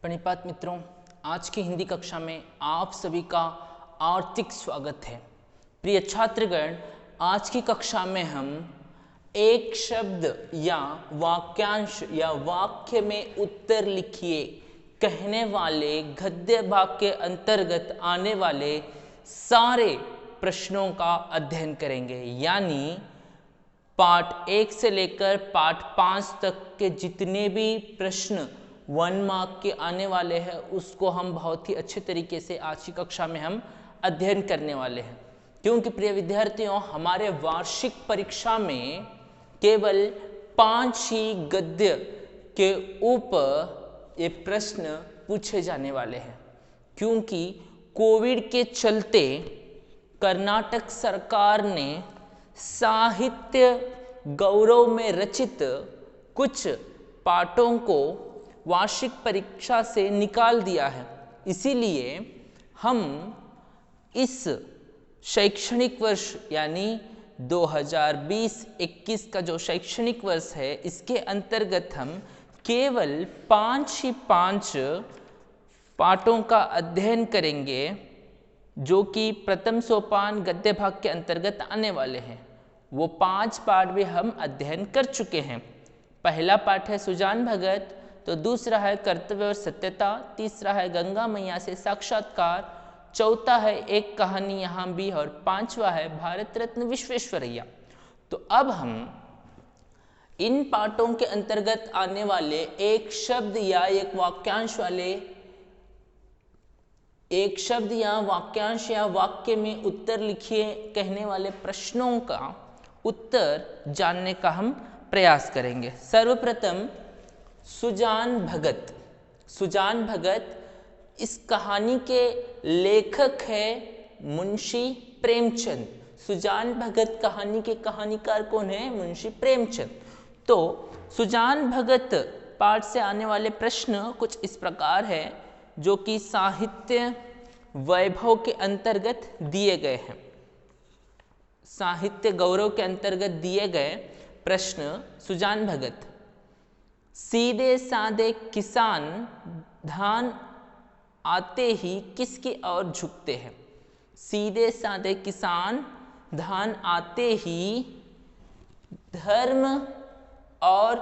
प्रणिपात मित्रों, आज की हिंदी कक्षा में आप सभी का हार्दिक स्वागत है। प्रिय छात्रगण, आज की कक्षा में हम एक शब्द या वाक्यांश या वाक्य में उत्तर लिखिए कहने वाले गद्य भाग के अंतर्गत आने वाले सारे प्रश्नों का अध्ययन करेंगे। यानी पार्ट 1 से लेकर पार्ट 5 तक के जितने भी प्रश्न 1 मार्क के आने वाले हैं उसको हम बहुत ही अच्छे तरीके से आज की कक्षा में हम अध्ययन करने वाले हैं। क्योंकि प्रिय विद्यार्थियों, हमारे वार्षिक परीक्षा में केवल 5 ही गद्य के ऊपर ये प्रश्न पूछे जाने वाले हैं। क्योंकि कोविड के चलते कर्नाटक सरकार ने साहित्य गौरव में रचित कुछ पाठों को वार्षिक परीक्षा से निकाल दिया है। इसीलिए हम इस शैक्षणिक वर्ष यानी 2020-21 का जो शैक्षणिक वर्ष है, इसके अंतर्गत हम केवल 5 पाठों का अध्ययन करेंगे जो कि प्रथम सोपान गद्य भाग के अंतर्गत आने वाले हैं। वो 5 पाठ भी हम अध्ययन कर चुके हैं। पहला पाठ है सुजान भगत, तो दूसरा है कर्तव्य और सत्यता, तीसरा है गंगा मैया से साक्षात्कार, चौथा है एक कहानी यहाँ भी, और 5वां है भारत रत्न विश्वेश्वरैया। तो अब हम इन पाठों के अंतर्गत आने वाले एक शब्द या एक वाक्यांश वाले एक शब्द या वाक्यांश या वाक्य में उत्तर लिखिए कहने वाले प्रश्नों का उत्तर जानने का हम प्रयास करेंगे। सर्वप्रथम सुजान भगत। सुजान भगत इस कहानी के लेखक है मुंशी प्रेमचंद। सुजान भगत कहानी के कहानीकार कौन है? मुंशी प्रेमचंद। तो सुजान भगत पाठ से आने वाले प्रश्न कुछ इस प्रकार है जो कि साहित्य वैभव के अंतर्गत दिए गए हैं। साहित्य गौरव के अंतर्गत दिए गए प्रश्न सुजान भगत। सीधे साधे किसान धान आते ही किसकी ओर झुकते हैं? सीधे साधे किसान धान आते ही धर्म और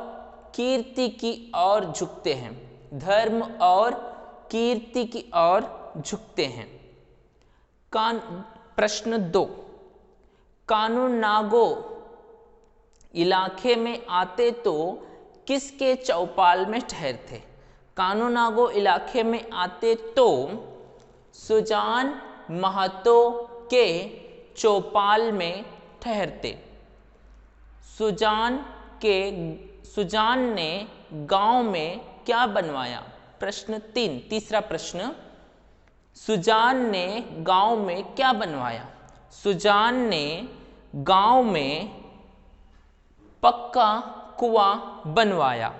कीर्ति की ओर झुकते हैं। धर्म और कीर्ति की ओर झुकते हैं। प्रश्न 2, कानून नागो इलाके में आते तो किसके चौपाल में ठहरते? कानून नागो इलाके में आते तो सुजान महतो के चौपाल में ठहरते। सुजान ने गांव में क्या बनवाया? प्रश्न 3, तीसरा प्रश्न, सुजान ने गांव में क्या बनवाया? सुजान ने गांव में पक्का कुआं बनवाया।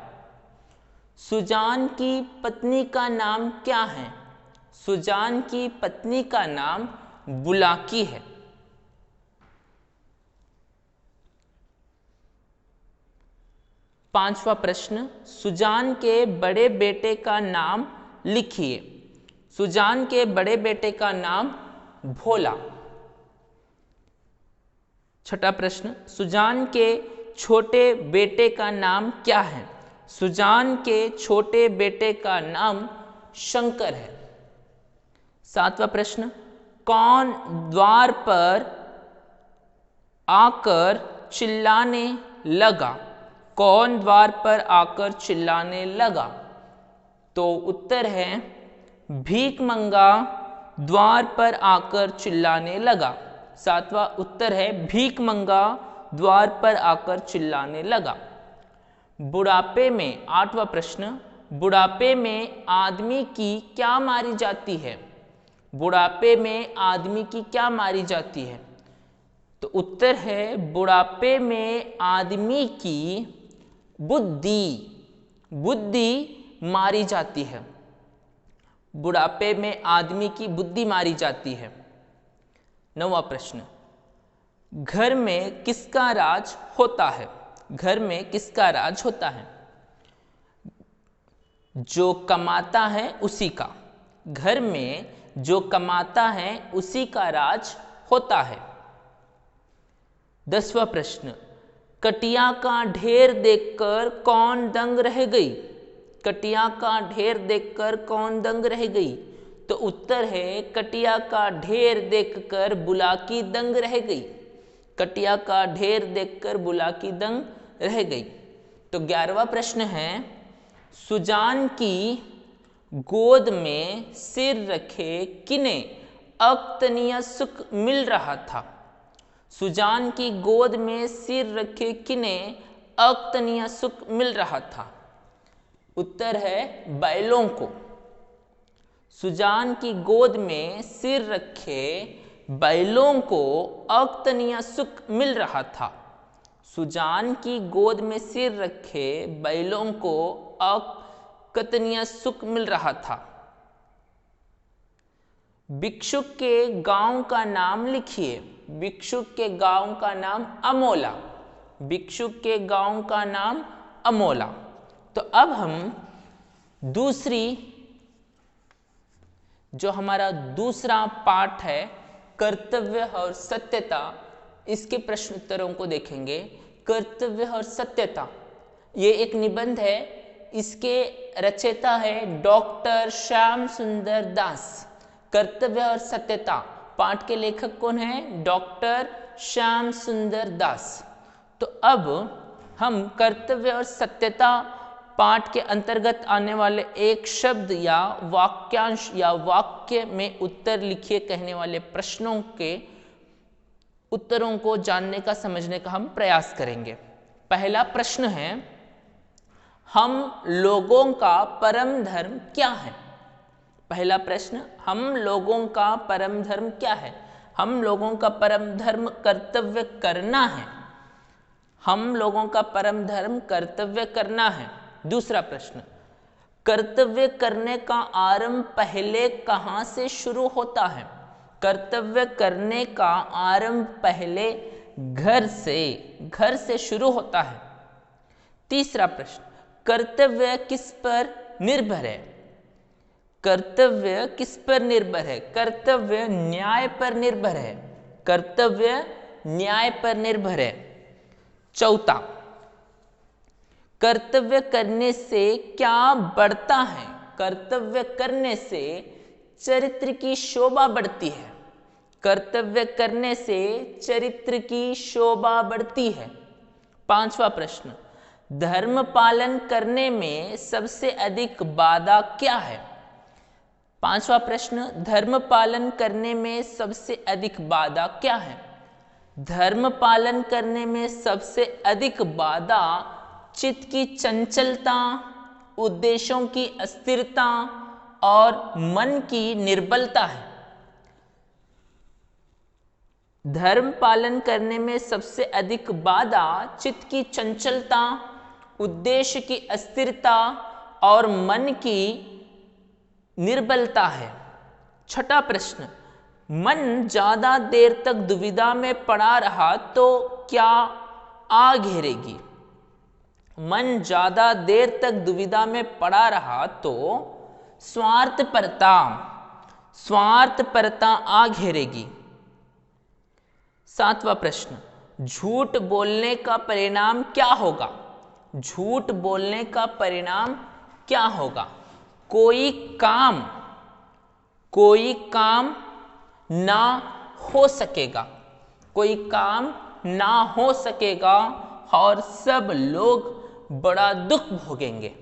सुजान की पत्नी का नाम क्या है? सुजान की पत्नी का नाम बुलाकी है। पांचवा प्रश्न, सुजान के बड़े बेटे का नाम लिखिए। सुजान के बड़े बेटे का नाम भोला। छठा प्रश्न, सुजान के छोटे बेटे का नाम क्या है? सुजान के छोटे बेटे का नाम शंकर है। सातवां प्रश्न, कौन द्वार पर आकर चिल्लाने लगा? कौन द्वार पर आकर चिल्लाने लगा? तो उत्तर है भीख मंगा द्वार पर आकर चिल्लाने लगा। सातवां उत्तर है भीख मंगा द्वार पर आकर चिल्लाने लगा। बुढ़ापे में, आठवां प्रश्न, बुढ़ापे में आदमी की क्या मारी जाती है? बुढ़ापे में आदमी की क्या मारी जाती है? तो उत्तर है बुढ़ापे में आदमी की बुद्धि मारी जाती है। बुढ़ापे में आदमी की बुद्धि मारी जाती है। नौवां प्रश्न, घर में किसका राज होता है? घर में किसका राज होता है? जो कमाता है उसी का, घर में जो कमाता है उसी का राज होता है। 10वां प्रश्न, कटिया का ढेर देखकर कौन दंग रह गई? कटिया का ढेर देखकर कौन दंग रह गई? तो उत्तर है कटिया का ढेर देखकर बुलाकी दंग रह गई। कटिया का ढेर देखकर बुलाकी दंग रह गई। तो 11वां प्रश्न है, सुजान की गोद में सिर रखे किन्हें अकतनीय सुख मिल रहा था? सुजान की गोद में सिर रखे किन्हें अकतनीय सुख मिल रहा था? उत्तर है बैलों को। सुजान की गोद में सिर रखे बैलों को अकतनीय सुख मिल रहा था। सुजान की गोद में सिर रखे बैलों को अकतनीय सुख मिल रहा था। भिक्षुक के गांव का नाम लिखिए। भिक्षुक के गांव का नाम अमोला। भिक्षुक के गांव का नाम अमोला। तो अब हम दूसरी, जो हमारा दूसरा पाठ है कर्तव्य और सत्यता, इसके प्रश्न उत्तरों को देखेंगे। कर्तव्य और सत्यता ये एक निबंध है, इसके रचयिता है डॉक्टर श्याम सुंदर दास। कर्तव्य और सत्यता पाठ के लेखक कौन है? डॉक्टर श्याम सुंदर दास। तो अब हम कर्तव्य और सत्यता पाठ के अंतर्गत आने वाले एक शब्द या वाक्यांश या वाक्य में उत्तर लिखिए कहने वाले प्रश्नों के उत्तरों को जानने का, समझने का हम प्रयास करेंगे। पहला प्रश्न है, हम लोगों का परम धर्म क्या है? पहला प्रश्न, हम लोगों का परम धर्म क्या है? हम लोगों का परम धर्म कर्तव्य करना है। हम लोगों का परम धर्म कर्तव्य करना है। दूसरा प्रश्न, कर्तव्य करने का आरंभ पहले कहाँ से शुरू होता है? कर्तव्य करने का आरंभ पहले घर से शुरू होता है। तीसरा प्रश्न, कर्तव्य किस पर निर्भर है? कर्तव्य किस पर निर्भर है? कर्तव्य न्याय पर निर्भर है। कर्तव्य न्याय पर निर्भर है। चौथा, कर्तव्य करने से क्या बढ़ता है? कर्तव्य करने से चरित्र की शोभा बढ़ती है। कर्तव्य करने से चरित्र की शोभा बढ़ती है। पांचवा प्रश्न, धर्म पालन करने में सबसे अधिक बाधा क्या है? पांचवा प्रश्न, धर्म पालन करने में सबसे अधिक बाधा क्या है? धर्म पालन करने में सबसे अधिक बाधा चित्त की चंचलता, उद्देश्यों की अस्थिरता और मन की निर्बलता है। धर्म पालन करने में सबसे अधिक बाधा चित्त की चंचलता, उद्देश्य की अस्थिरता और मन की निर्बलता है। छठा प्रश्न, मन ज्यादा देर तक दुविधा में पड़ा रहा तो क्या आ घेरेगी? मन ज्यादा देर तक दुविधा में पड़ा रहा तो स्वार्थपरता आ घेरेगी। सातवां प्रश्न, झूठ बोलने का परिणाम क्या होगा? झूठ बोलने का परिणाम क्या होगा? कोई काम ना हो सकेगा। कोई काम ना हो सकेगा और सब लोग बड़ा दुख भोगेंगे।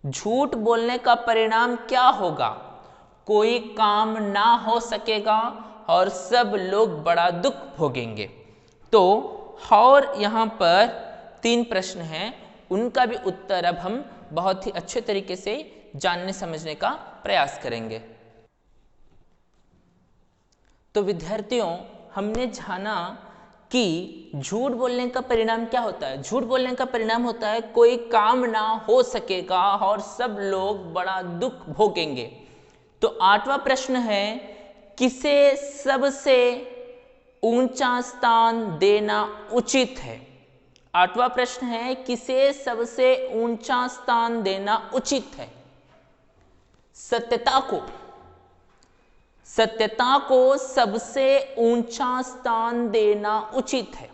झूठ बोलने का परिणाम क्या होगा? कोई काम ना हो सकेगा और सब लोग बड़ा दुख भोगेंगे। तो और यहाँ पर 3 प्रश्न हैं, उनका भी उत्तर अब हम बहुत ही अच्छे तरीके से जानने समझने का प्रयास करेंगे। तो विद्यार्थियों, हमने जाना कि झूठ बोलने का परिणाम क्या होता है। झूठ बोलने का परिणाम होता है कोई काम ना हो सकेगा और सब लोग बड़ा दुख भोगेंगे। तो 8वां प्रश्न है, किसे सबसे ऊंचा स्थान देना उचित है? 8वां प्रश्न है, किसे सबसे ऊंचा स्थान देना उचित है? सत्यता को। सत्यता को सबसे ऊंचा स्थान देना उचित है।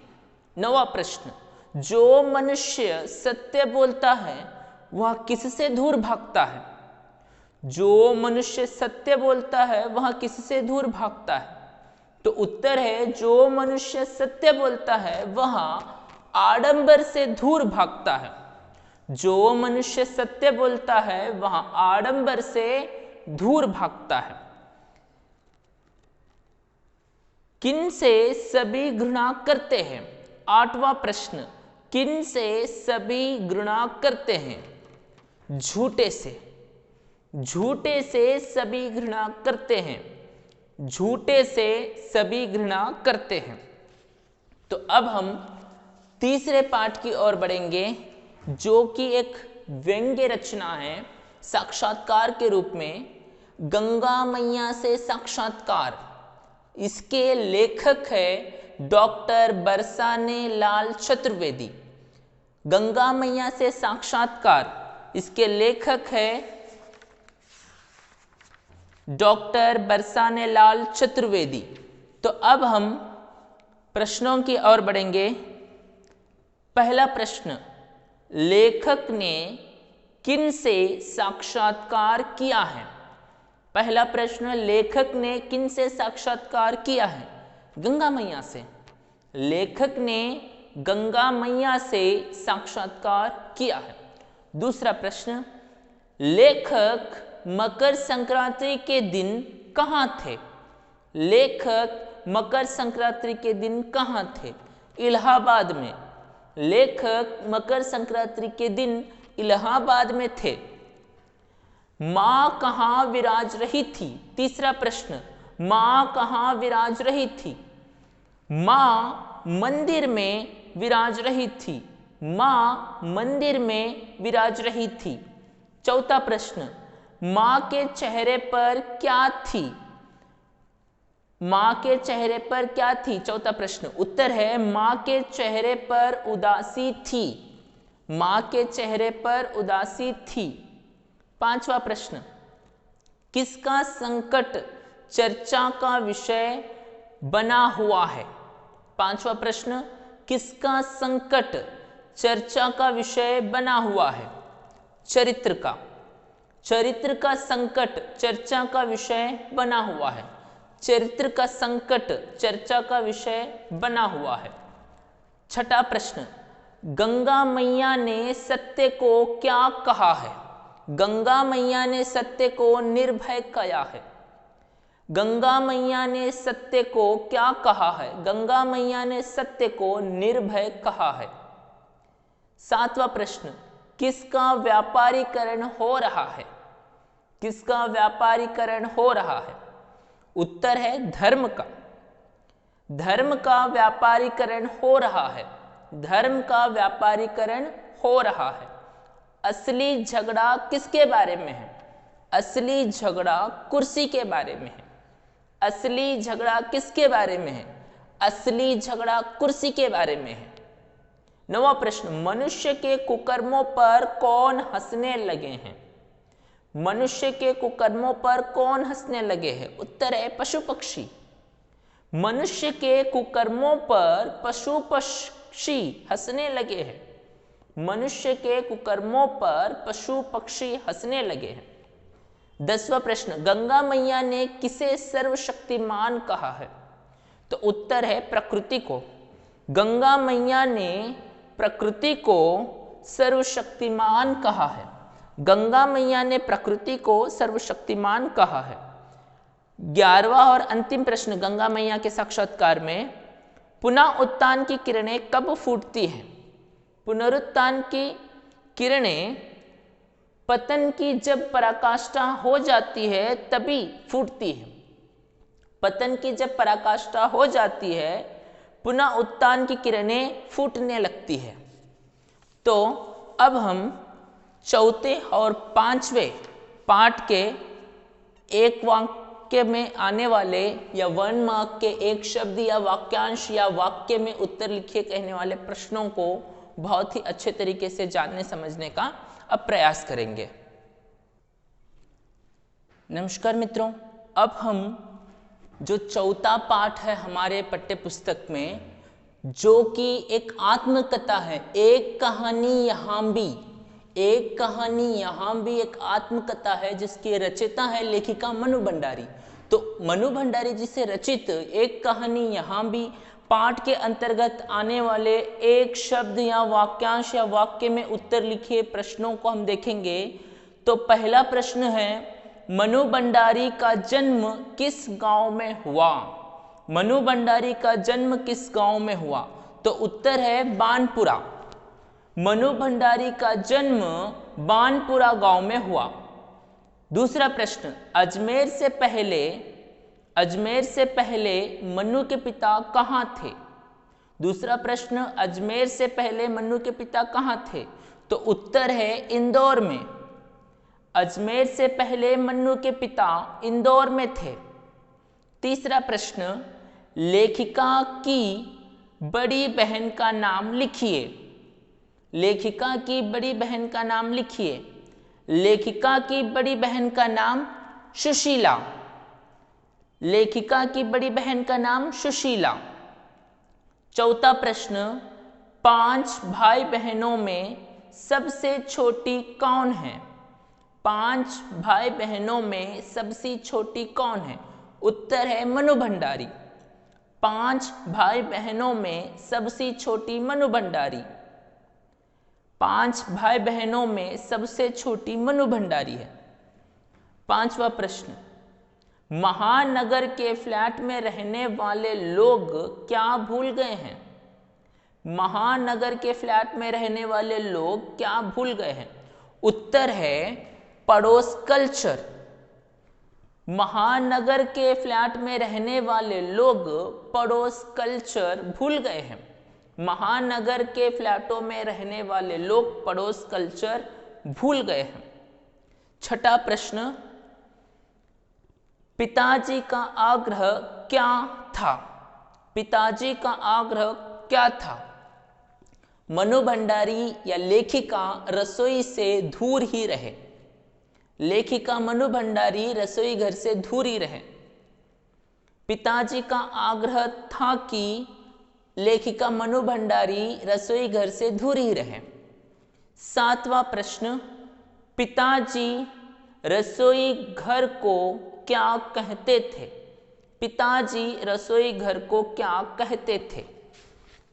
9वां प्रश्न, जो मनुष्य सत्य बोलता है वह किससे दूर भागता है? जो मनुष्य सत्य बोलता है वह किससे दूर भागता है? तो उत्तर है, जो मनुष्य सत्य बोलता है वह आडंबर से दूर भागता है। जो मनुष्य सत्य बोलता है वह आडंबर से दूर भागता है। किन से सभी घृणा करते हैं? 8वां प्रश्न, किन से सभी घृणा करते हैं? झूठे से। झूठे से सभी घृणा करते हैं। झूठे से सभी घृणा करते हैं। तो अब हम तीसरे पाठ की ओर बढ़ेंगे, जो कि एक व्यंग्य रचना है साक्षात्कार के रूप में, गंगा मैया से साक्षात्कार। इसके लेखक है डॉक्टर बरसाने लाल चतुर्वेदी। गंगा मैया से साक्षात्कार, इसके लेखक है डॉक्टर बरसाने लाल चतुर्वेदी। तो अब हम प्रश्नों की ओर बढ़ेंगे। पहला प्रश्न, लेखक ने किन से साक्षात्कार किया है? पहला प्रश्न, लेखक ने किन से साक्षात्कार किया है? गंगा मैया से। लेखक ने गंगा मैया से साक्षात्कार किया है। दूसरा प्रश्न, लेखक मकर संक्रांति के दिन कहाँ थे? लेखक मकर संक्रांति के दिन कहाँ थे? इलाहाबाद में। लेखक मकर संक्रांति के दिन इलाहाबाद में थे। माँ कहाँ विराज रही थी? तीसरा प्रश्न, माँ कहाँ विराज रही थी? माँ मंदिर में विराज रही थी। माँ मंदिर में विराज रही थी। चौथा प्रश्न, माँ के चेहरे पर क्या थी? माँ के चेहरे पर क्या थी? चौथा प्रश्न, उत्तर है माँ के चेहरे पर उदासी थी। माँ के चेहरे पर उदासी थी। पांचवा प्रश्न, किसका संकट चर्चा का विषय बना हुआ है? पांचवा प्रश्न, किसका संकट चर्चा का विषय बना हुआ है? चरित्र का। चरित्र का संकट चर्चा का विषय बना हुआ है। चरित्र का संकट चर्चा का विषय बना हुआ है। छठा प्रश्न, गंगा मैया ने सत्य को क्या कहा है? गंगा मैया ने सत्य को निर्भय कहा है। गंगा मैया ने सत्य को क्या कहा है? गंगा मैया ने सत्य को निर्भय कहा है। सातवां प्रश्न, किसका व्यापारीकरण हो रहा है? किसका व्यापारीकरण हो रहा है? उत्तर है धर्म का। धर्म का व्यापारीकरण हो रहा है। धर्म का व्यापारीकरण हो रहा है। असली झगड़ा किसके बारे में है? असली झगड़ा कुर्सी के बारे में है। असली झगड़ा किसके बारे में है? असली झगड़ा कुर्सी के बारे में है। नवा प्रश्न, मनुष्य के कुकर्मों पर कौन हंसने लगे हैं? मनुष्य के कुकर्मों पर कौन हंसने लगे हैं? उत्तर है पशु पक्षी। मनुष्य के कुकर्मों पर पशु पक्षी हंसने लगे हैं। मनुष्य के कुकर्मों पर पशु पक्षी हंसने लगे हैं। 10वां प्रश्न, गंगा मैया ने किसे सर्वशक्तिमान कहा है? तो उत्तर है प्रकृति को। गंगा मैया ने प्रकृति को सर्वशक्तिमान कहा है। गंगा मैया ने प्रकृति को सर्वशक्तिमान कहा है। 11वां और अंतिम प्रश्न गंगा मैया के साक्षात्कार में, पुनः उत्थान की किरणें कब फूटती हैं? पुनरुत्थान की किरणें पतन की जब पराकाष्ठा हो जाती है तभी फूटती है। पतन की जब पराकाष्ठा हो जाती है पुनः उत्थान की किरणें फूटने लगती है। तो अब हम चौथे और पांचवें पाठ के एक वाक्य में आने वाले या 1 मार्क के एक शब्द या वाक्यांश या वाक्य में उत्तर लिखिए कहने वाले प्रश्नों को बहुत ही अच्छे तरीके से जानने समझने का अब प्रयास करेंगे। नमस्कार मित्रों, अब हम जो चौथा पाठ है हमारे पाठ्य पुस्तक में, जो कि एक आत्मकथा है, एक कहानी यहाँ भी, एक कहानी यहाँ भी एक आत्मकथा है जिसकी रचयिता है लेखिका मनु भंडारी। तो मनु भंडारी जी से रचित एक कहानी यहाँ भी पाठ के अंतर्गत आने वाले एक शब्द या वाक्यांश या वाक्य में उत्तर लिखे प्रश्नों को हम देखेंगे। तो पहला प्रश्न है, मनु भंडारी का जन्म किस गांव में हुआ? मनु भंडारी का जन्म किस गांव में हुआ? तो उत्तर है बानपुरा। मनु भंडारी का जन्म बानपुरा गांव में हुआ। दूसरा प्रश्न, अजमेर से पहले मनु के पिता कहाँ थे? दूसरा प्रश्न, अजमेर से पहले मनु के पिता कहाँ थे? तो उत्तर है इंदौर में। अजमेर से पहले मन्नू के पिता इंदौर में थे। तीसरा प्रश्न, लेखिका की बड़ी बहन का नाम लिखिए। लेखिका की बड़ी बहन का नाम लिखिए। लेखिका की बड़ी बहन का नाम सुशीला। लेखिका की बड़ी बहन का नाम सुशीला। चौथा प्रश्न, 5 भाई बहनों में सबसे छोटी कौन है? 5 भाई बहनों में सबसे छोटी कौन है? उत्तर है मनु भंडारी। 5 भाई बहनों में सबसे छोटी मनु भंडारी। 5 भाई बहनों में सबसे छोटी मनु भंडारी है। पांचवा प्रश्न, महानगर के फ्लैट में रहने वाले लोग क्या भूल गए हैं? महानगर के फ्लैट में रहने वाले लोग क्या भूल गए हैं? उत्तर है पड़ोस कल्चर। महानगर के फ्लैट में रहने वाले लोग पड़ोस कल्चर भूल गए हैं। महानगर के फ्लैटों में रहने वाले लोग पड़ोस कल्चर भूल गए हैं। छठा प्रश्न, पिताजी का आग्रह क्या था? पिताजी का आग्रह क्या था? मनु भंडारी या लेखिका रसोई से दूर ही रहे। लेखिका मनु भंडारी रसोई घर से दूर ही रहे। पिताजी का आग्रह था कि लेखिका मनु भंडारी रसोई घर से दूर ही रहे। सातवां प्रश्न, पिताजी रसोई घर को क्या कहते थे? पिताजी रसोई घर को क्या कहते थे?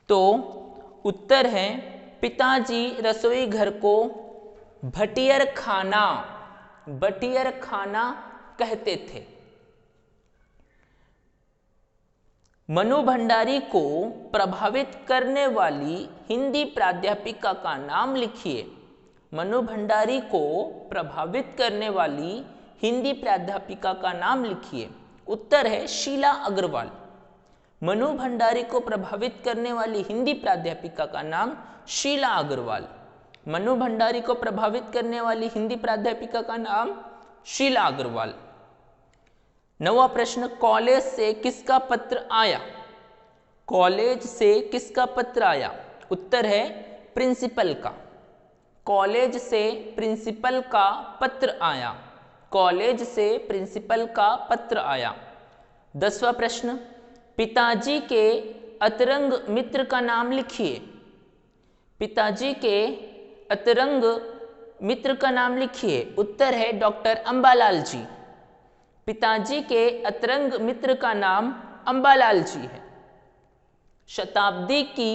तो उत्तर है पिताजी रसोई घर को भटियर खाना कहते थे। मनु भंडारी को प्रभावित करने वाली हिंदी प्राध्यापिका का नाम लिखिए। मनु भंडारी को प्रभावित करने वाली हिंदी प्राध्यापिका का नाम लिखिए। उत्तर है शीला अग्रवाल। मनु भंडारी को प्रभावित करने वाली हिंदी प्राध्यापिका का नाम शीला अग्रवाल। मनु भंडारी को प्रभावित करने वाली हिंदी प्राध्यापिका का नाम शीला अग्रवाल। 9वां प्रश्न, कॉलेज से किसका पत्र आया? कॉलेज से किसका पत्र आया? उत्तर है प्रिंसिपल का। कॉलेज से प्रिंसिपल का पत्र आया। कॉलेज से प्रिंसिपल का पत्र आया। 10वां प्रश्न, पिताजी के अतरंग मित्र का नाम लिखिए। पिताजी के अतरंग मित्र का नाम लिखिए। उत्तर है डॉक्टर अंबालाल जी। पिताजी के अतरंग मित्र का नाम अंबालाल जी है। शताब्दी की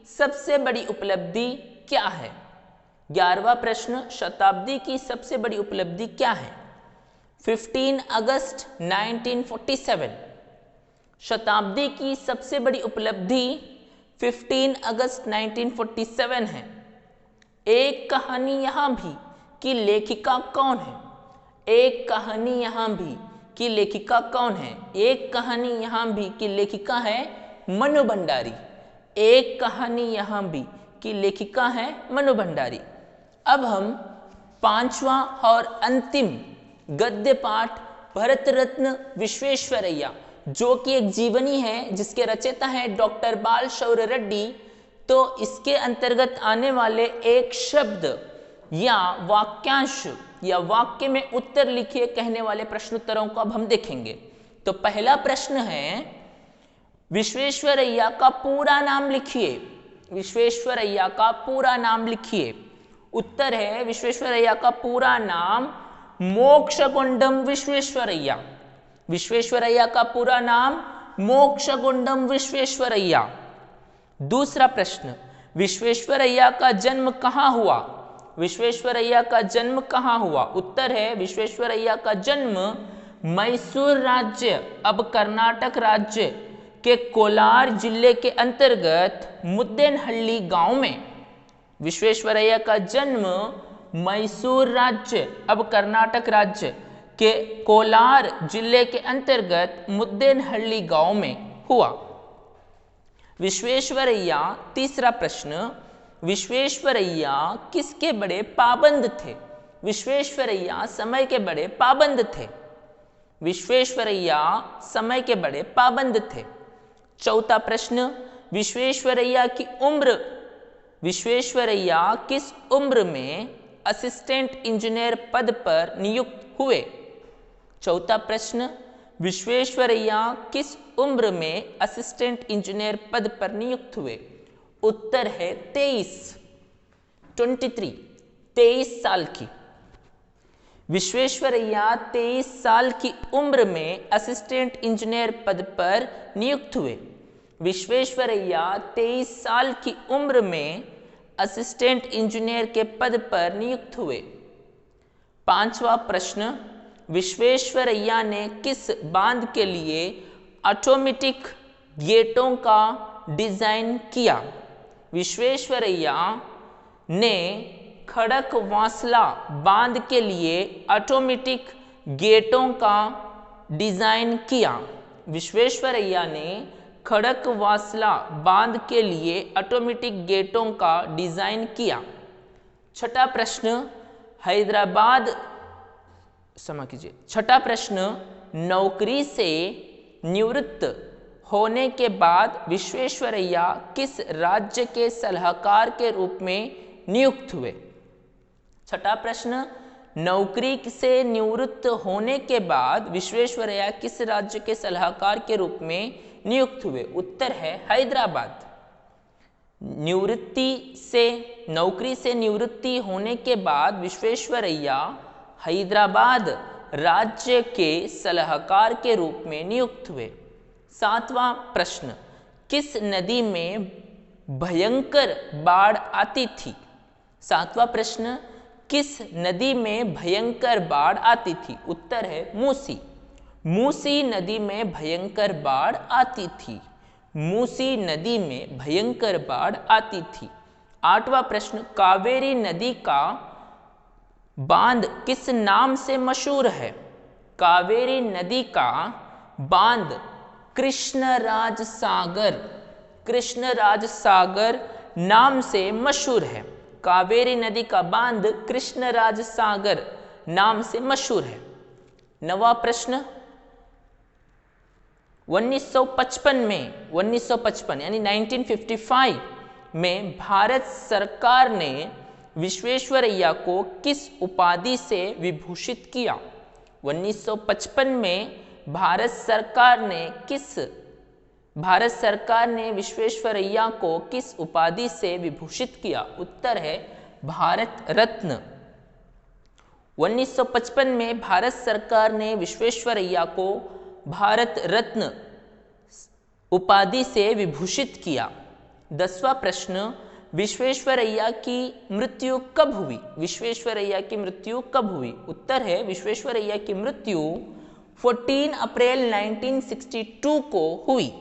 सबसे बड़ी उपलब्धि क्या है? 11वां प्रश्न, शताब्दी की सबसे बड़ी उपलब्धि क्या है? 15 अगस्त 1947। शताब्दी की सबसे बड़ी उपलब्धि 15 अगस्त 1947 है। एक कहानी यहाँ भी कि लेखिका कौन है? एक कहानी यहाँ भी कि लेखिका कौन है? एक कहानी यहाँ भी कि लेखिका है मनु भंडारी। एक कहानी यहाँ भी कि लेखिका है मनु भंडारी। अब हम 5वां और अंतिम गद्य पाठ भरत रत्न विश्वेश्वरैया, जो कि एक जीवनी है जिसके रचयिता है डॉक्टर बाल शौर्य रेड्डी, तो इसके अंतर्गत आने वाले एक शब्द या वाक्यांश या वाक्य में उत्तर लिखिए कहने वाले प्रश्नोत्तरों को अब हम देखेंगे। तो पहला प्रश्न है, विश्वेश्वरैया का पूरा नाम लिखिए। विश्वेश्वरैया का पूरा नाम लिखिए। उत्तर है, विश्वेश्वरैया का पूरा नाम मोक्षगुंडम विश्वेश्वरैया। विश्वेश्वरैया का पूरा नाम मोक्षगुंडम विश्वेश्वरैया। दूसरा प्रश्न, विश्वेश्वरैया का जन्म कहाँ हुआ? विश्वेश्वरैया का जन्म कहाँ हुआ? उत्तर है, विश्वेश्वरैया का जन्म मैसूर राज्य, अब कर्नाटक राज्य के कोलार जिले के अंतर्गत मुद्देनहल्ली गांव में। विश्वेश्वरैया का जन्म मैसूर राज्य, अब कर्नाटक राज्य के कोलार जिले के अंतर्गत मुद्देनहल्ली गांव में हुआ। विश्वेश्वरैया, तीसरा प्रश्न, विश्वेश्वरैया किसके बड़े पाबंद थे? विश्वेश्वरैया समय के बड़े पाबंद थे। विश्वेश्वरैया समय के बड़े पाबंद थे। चौथा प्रश्न, विश्वेश्वरैया की उम्र, विश्वेश्वरैया किस उम्र में असिस्टेंट इंजीनियर पद पर नियुक्त हुए? चौथा प्रश्न, विश्वेश्वरैया किस उम्र में असिस्टेंट इंजीनियर पद पर नियुक्त हुए? उत्तर है 23 साल की। विश्वेश्वरैया 23 साल की उम्र में असिस्टेंट इंजीनियर पद पर नियुक्त हुए। विश्वेश्वरैया 23 साल की उम्र में असिस्टेंट इंजीनियर के पद पर नियुक्त हुए। पांचवा प्रश्न, विश्वेश्वरैया ने किस बांध के लिए ऑटोमेटिक गेटों का डिजाइन किया? विश्वेश्वरैया ने खड़कवासला बांध के लिए ऑटोमेटिक गेटों का डिजाइन किया। विश्वेश्वरैया ने खड़कवासला बांध के लिए ऑटोमेटिक गेटों का डिजाइन किया। छठा प्रश्न, हैदराबाद, क्षमा कीजिए, छठा प्रश्न, नौकरी से निवृत्त होने के बाद विश्वेश्वरैया किस राज्य के सलाहकार के रूप में नियुक्त हुए? छठा प्रश्न, नौकरी से निवृत्त होने के बाद विश्वेश्वरैया किस राज्य के सलाहकार के रूप में नियुक्त हुए? उत्तर है हैदराबाद। नौकरी से निवृत्ति होने के बाद विश्वेश्वरैया हैदराबाद राज्य के सलाहकार के रूप में नियुक्त हुए। सातवां प्रश्न, किस नदी में भयंकर बाढ़ आती थी? सातवां प्रश्न, किस नदी में भयंकर बाढ़ आती थी? उत्तर है मूसी। मूसी नदी में भयंकर बाढ़ आती थी। मूसी नदी में भयंकर बाढ़ आती थी। आठवां प्रश्न, कावेरी नदी का बांध किस नाम से मशहूर है? कावेरी नदी का बांध कृष्णराज सागर नाम से मशहूर है। कावेरी नदी का बांध कृष्णराज सागर नाम से मशहूर है। नवा प्रश्न, 1955 यानी 1955 में भारत सरकार ने विश्वेश्वरैया को किस उपाधि से विभूषित किया? 1955 में भारत सरकार ने विश्वेश्वरैया को किस उपाधि से विभूषित किया? उत्तर है भारत रत्न। 1955 में भारत सरकार ने विश्वेश्वरैया को भारत रत्न उपाधि से विभूषित किया। 10वां प्रश्न, विश्वेश्वरैया की मृत्यु कब हुई? विश्वेश्वरैया की मृत्यु कब हुई? उत्तर है विश्वेश्वरैया की मृत्यु 14 अप्रैल 1962 को हुई।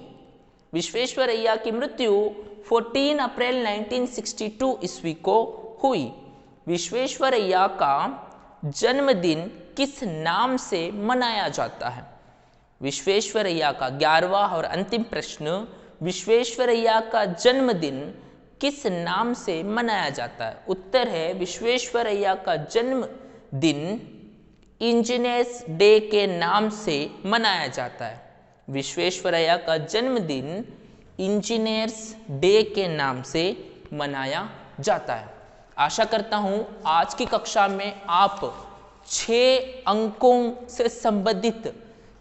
विश्वेश्वरैया की मृत्यु 14 अप्रैल 1962 ईस्वी को हुई। विश्वेश्वरैया का जन्मदिन किस नाम से मनाया जाता है? विश्वेश्वरैया का 11वां और अंतिम प्रश्न, विश्वेश्वरैया का जन्मदिन किस नाम से मनाया जाता है? उत्तर है विश्वेश्वरैया का जन्मदिन इंजीनियर्स डे के नाम से मनाया जाता है। विश्वेश्वरैया का जन्मदिन इंजीनियर्स डे के नाम से मनाया जाता है। आशा करता हूँ आज की कक्षा में आप 6 अंकों से संबंधित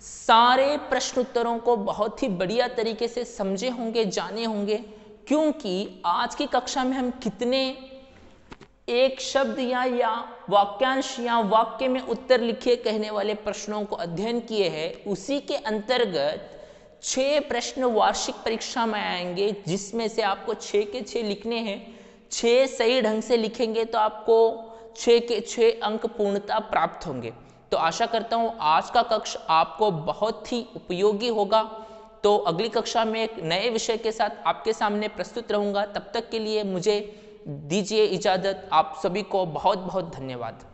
सारे प्रश्न उत्तरों को बहुत ही बढ़िया तरीके से समझे होंगे, जाने होंगे, क्योंकि आज की कक्षा में हम कितने एक शब्द या वाक्यांश या वाक्य में उत्तर लिखिए कहने वाले प्रश्नों को अध्ययन किए हैं। उसी के अंतर्गत 6 प्रश्न वार्षिक परीक्षा में आएंगे, जिसमें से आपको 6 के 6 लिखने हैं। 6 सही ढंग से लिखेंगे तो आपको 6 के 6 अंक पूर्णता प्राप्त होंगे। तो आशा करता हूँ आज का कक्षा आपको बहुत ही उपयोगी होगा। तो अगली कक्षा में एक नए विषय के साथ आपके सामने प्रस्तुत रहूँगा। तब तक के लिए मुझे दीजिए इजाज़त। आप सभी को बहुत बहुत धन्यवाद।